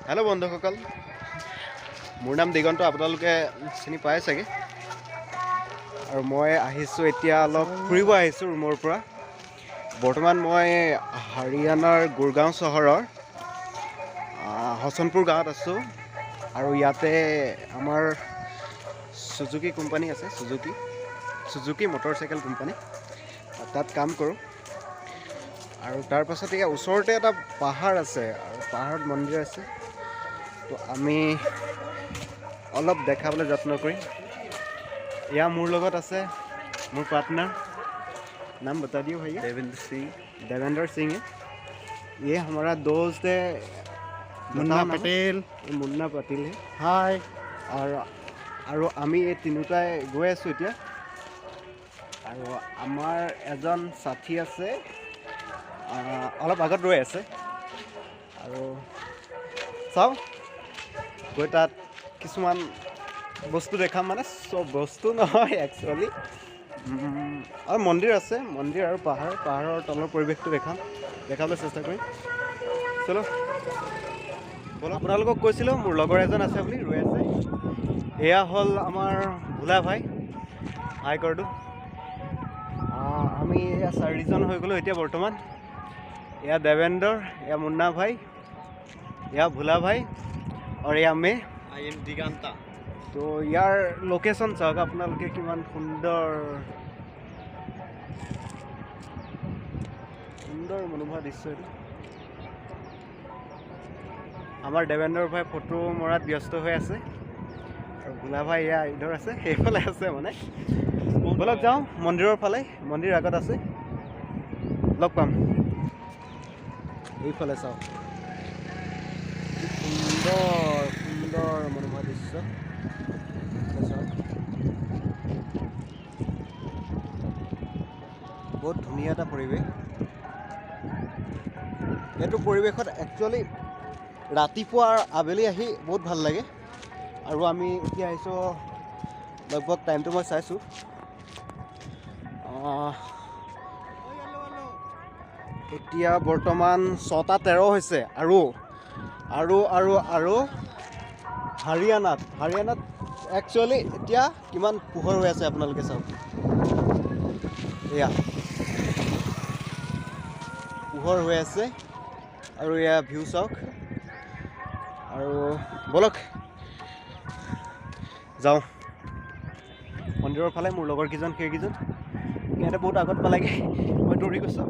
Hello' বন্ধুসকল, মোৰ নাম দিগন্ত, আপোনালোকে চিনি পাই চাগে। আৰু মই আহিছোঁ এতিয়া অলপ ফুৰিব আহিছোঁ ৰুমৰ পৰা। বৰ্তমান মই হাৰিয়ানাৰ গুৰগাঁও চহৰৰ হচনপুৰ গাঁৱত আছোঁ। আৰু ইয়াতে আমাৰ চুজুকি কোম্পানী আছে, চুজুকি মটৰচাইকেল কোম্পানী, তাত কাম কৰোঁ। আৰু তাৰ পাছত এয়া ওচৰতে এটা পাহাৰ আছে আৰু পাহাৰত মন্দিৰ আছে। তো আমি অলপ দেখাবলৈ যত্ন কৰিম। এয়া মোৰ লগত আছে মোৰ पार्टनर, नाम बता दियो भैया। देवेंद्र सिंह है। ये हमारा दोस्त है मुन्ना पटेल है। हाय। আৰু আমি এই তিনিটাই গৈ আছোঁ এতিয়া। আৰু আমাৰ এজন সাথী আছে, অলপ আগত ৰৈ আছে। আৰু চাওঁ গৈ তাত কিছুমান বস্তু দেখাম, মানে চব বস্তু নহয় একচুৱেলি। আৰু মন্দিৰ আছে, মন্দিৰ আৰু পাহাৰৰ তলৰ পৰিৱেশটো দেখাবলৈ চেষ্টা কৰিম। চলো ব'লক। আপোনালোকক কৈছিলোঁ মোৰ লগৰ এজন আছে বুলি, ৰৈ আছে। এয়া হ'ল আমাৰ ভোলা ভাই। হাই কৰটো। আমি এয়া 4জন হৈ গ'লোঁ এতিয়া বৰ্তমান। এয়া দেৱেন্দ্ৰ, এয়া মুন্না ভাই, এয়া ভোলা ভাই, আৰু এয়া মে আই এম দিগান্তা। তো ইয়াৰ লোকেশ্যন চাওক আপোনালোকে, কিমান সুন্দৰ মনোমোহা দৃশ্য এইটো। আমাৰ দেৱেন্দ্ৰ ভাই ফটো মৰাত ব্যস্ত হৈ আছে, আৰু ভোলা ভাই এয়া ইধৰ আছে, সেইফালে আছে মানে। ব'লক যাওঁ মন্দিৰৰ ফালে, মন্দিৰ আগত আছে, লগ পাম। এইফালে চাওক, সুন্দৰ মনোমোহা দৃশ্য। বহুত ধুনীয়া এটা পৰিৱেশ। এইটো পৰিৱেশত একচুৱেলি ৰাতিপুৱা আবেলি আহি বহুত ভাল লাগে। আৰু আমি এতিয়া আহিছোঁ, লগভগ টাইমটো মই চাইছোঁ, এতিয়া বৰ্তমান 6:13 হৈছে। আৰু হাৰিয়ানাত একচুৱেলি এতিয়া কিমান পোহৰ হৈ আছে আপোনালোকে চাওক। এয়া পোহৰ হৈ আছে, আৰু এয়া ভিউ চাওক। আৰু ব'লক যাওঁ মন্দিৰৰ ফালে। মোৰ লগৰ কেইজন সেইকেইজন ইয়াতে বহুত আগত পালেগৈ, মই দৌৰি গৈছোঁ।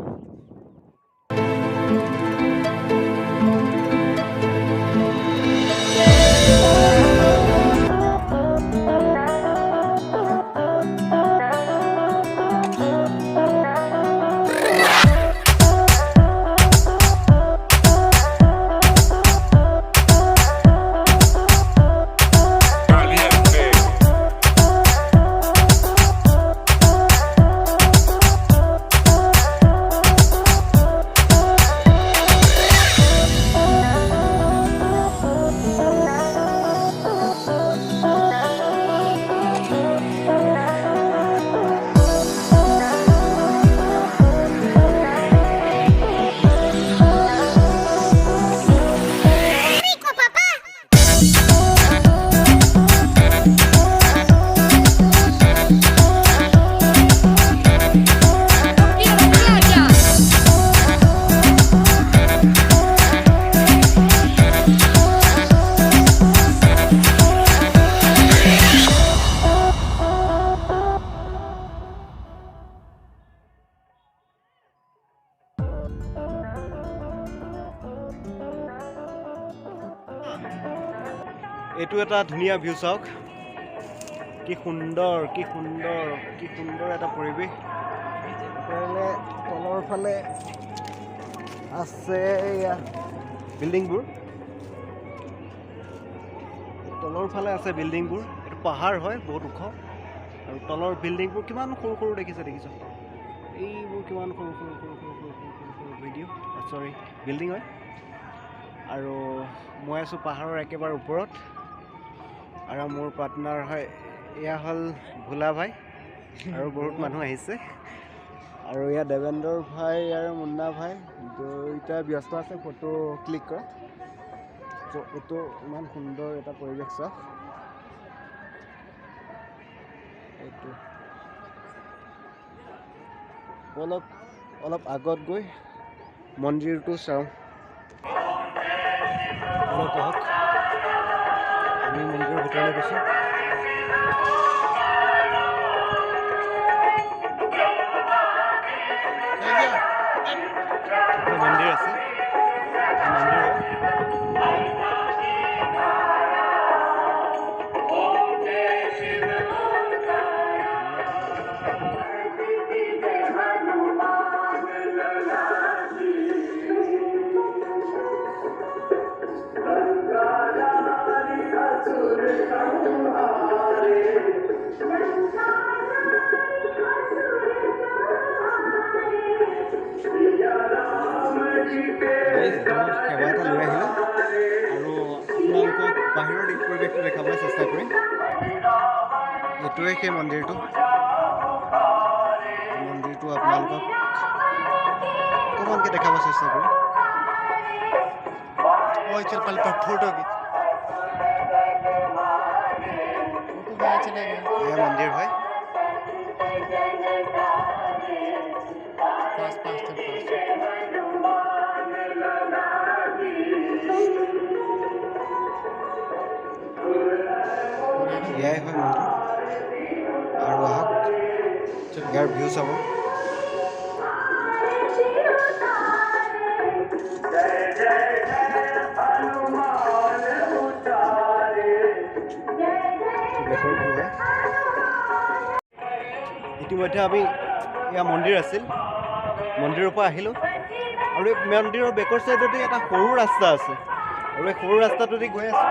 এইটো এটা ধুনীয়া ভিউ চাওক, কি সুন্দৰ এটা পৰিৱেশ। তলৰ ফালে আছে এয়া বিল্ডিংবোৰ, এইটো পাহাৰ হয়, বহুত ওখ। আৰু তলৰ বিল্ডিংবোৰ কিমান সৰু দেখিছ। এইবোৰ কিমান সৰু বিল্ডিং হয়। আৰু মই আছোঁ পাহাৰৰ একেবাৰে ওপৰত, আৰু মোৰ পাৰ্টনাৰ হয়, এয়া হ'ল ভোলা ভাই, আৰু বহুত মানুহ আহিছে। আৰু এয়া দেৱেন্দ্ৰ ভাই আৰু মুন্না ভাই, দুয়োটা ব্যস্ত আছে ফটো ক্লিক কৰাত। এইটো ইমান সুন্দৰ এটা পৰিৱেশ চাওক এইটো অলপ আগত গৈ মন্দিৰটো চাওঁ অলপ আহক আমি মন্দিৰৰ ভিতৰলৈ গৈছোঁ মন্দিৰ আছে সেৱা এটা লৈ আহিলোঁ আৰু আপোনালোকক বাহিৰৰ পৰিৱেশটো দেখাবলৈ চেষ্টা কৰিম এইটোৱে সেই মন্দিৰটো আপোনালোকক অকণমানকৈ দেখাব চেষ্টা কৰিম चल पहले फोटो की ये मंदिर है यह है मंदिर और वहाँ यार व्यू सब ইতিমধ্যে আমি এয়া মন্দিৰ আছিল মন্দিৰৰ পৰা আহিলোঁ আৰু এই মন্দিৰৰ বেকৰ চাইডতে এটা সৰু ৰাস্তা আছে আৰু এই সৰু ৰাস্তাটোদি গৈ আছোঁ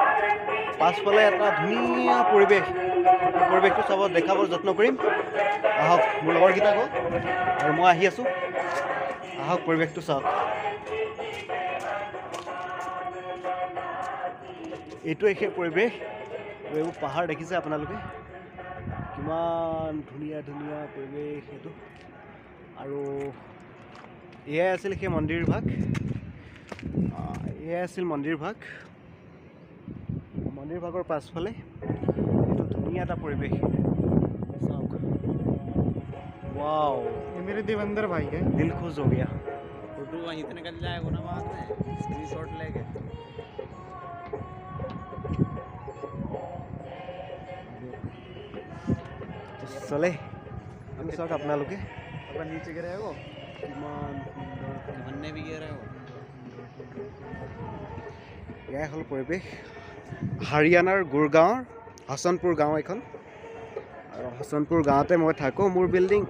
পাছফালে এটা ধুনীয়া পৰিৱেশটো চাব দেখাবৰ যত্ন কৰিম আহক মোৰ লগৰকেইটা গ'ল আৰু মই আহি আছোঁ আহক পৰিৱেশটো চাওক এইটোৱে সেই পৰিৱেশ এইবোৰ পাহাৰ দেখিছে আপোনালোকে কিমান ধুনীয়া পৰিৱেশ এইটো আৰু এয়াই আছিল সেই মন্দিৰ ভাগ মন্দিৰ ভাগৰ পাছফালে এইটো ধুনীয়া এটা পৰিৱেশ চাওক वाओ ये मेरे देवेंद्र भाई है दिल खुश हो गया फोटो वहीं से निकल जाएगा ना बाद में स्क्रीनशॉट लेके चले हम सब अपना लोग अपन नीचे गिरे हो किमान बनने भी गिरे हो यह हल परिवेश हरियाणार गुरगाँव हसनपुर गाँव एखन और हसनपुर गाँवते मैं थाको मोर बिल्डिंग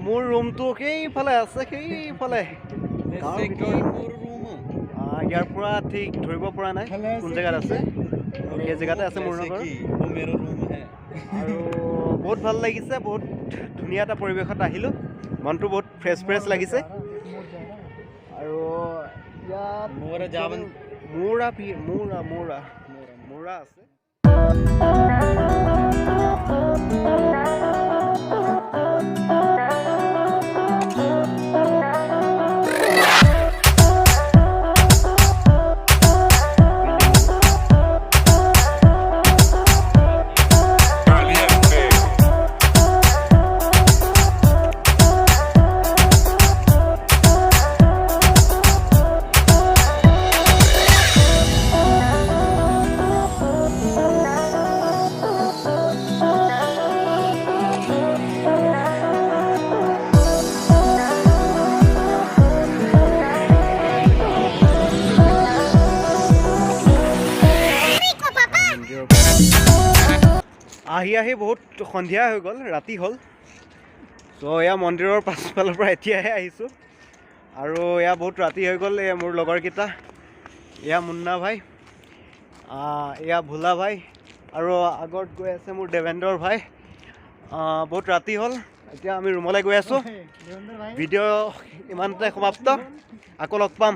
मोर रूम तो সেইফালে আছে সেইফালে ইয়াৰ পৰা ঠিক ধৰিব পৰা নাই কোন জেগাত আছে এই জেগাতে আছে মোৰ ঘৰ আৰু বহুত ভাল লাগিছে বহুত ধুনীয়া এটা পৰিৱেশত আহিলোঁ মনটো বহুত ফ্ৰেছ লাগিছে আৰু ইয়াত মোৰা আছে আহি বহুত সন্ধিয়া হৈ গ'ল ৰাতি হ'ল চ' এয়া মন্দিৰৰ পাছফালৰ পৰা এতিয়াহে আহিছোঁ আৰু এয়া বহুত ৰাতি হৈ গ'ল এয়া মোৰ লগৰকেইটা এয়া মুন্না ভাই এয়া ভোলা ভাই আৰু আগত গৈ আছে মোৰ দেৱেন্দ্ৰৰ ভাই বহুত ৰাতি হ'ল এতিয়া আমি ৰুমলৈ গৈ আছোঁ ভিডিঅ' ইমানতে সমাপ্ত আকৌ লগ পাম